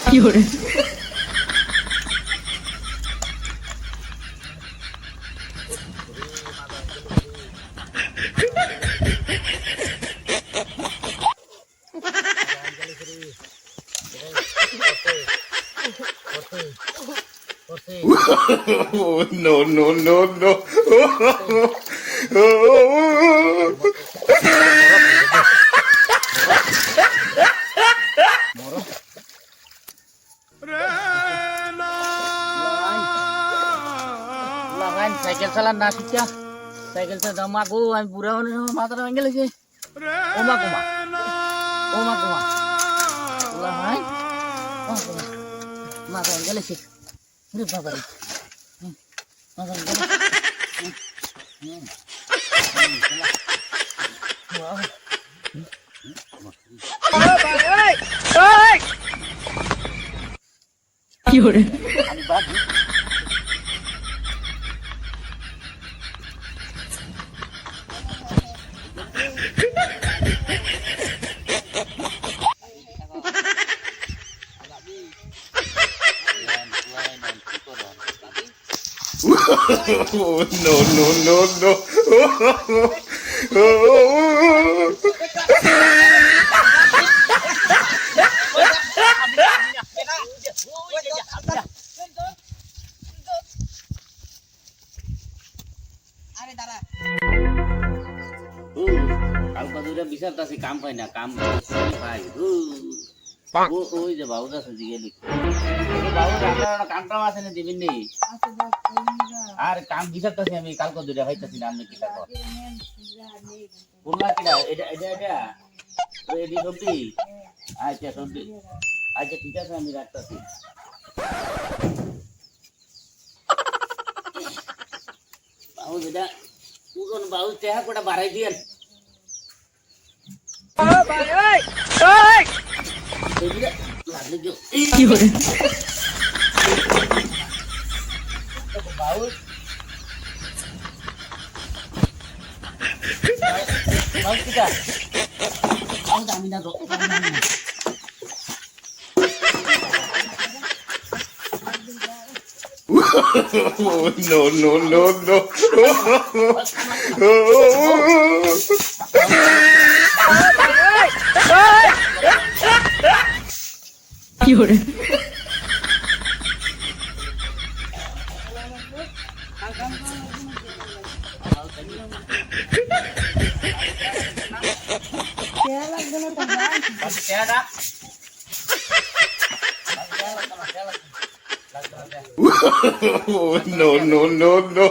কি করে Oh, no, no, no, no. লাগান সাইকেল চালান না শিখা সাইকেল চালা মাগো আমি বুড়া হলে মাথাটা ভেঙে গেছে ওমা কুমা ওমা কুমা লাগান মাথা ভেঙে গেছে রে বাবা রে মাথা ভেঙে গেছে কি করে আমি বাকি Oh, no, no, no, no. কালকা দুইটা বিচারতাছি কাম পাই না কাম পাই ওই যে বাবুর আছে জিগেলি বাবু কামটাও আছে না দিবেন নি আর কাম বিচারতাছি আমি কালকা দুইটা খাইতাছি না আমি কিটা কর কোনটা কিটা এটা এটা এটা এডি সবজি আচ্ছা সবজি আচ্ছা ঠিক আছে আমি রাখতাছি বাবু যেটা কোন বাবু চেহারা কোটা বাড়াই দিয়েন কি করে আমি না Oh, no, no, no, no. কি করে Oh, no, no, no, no.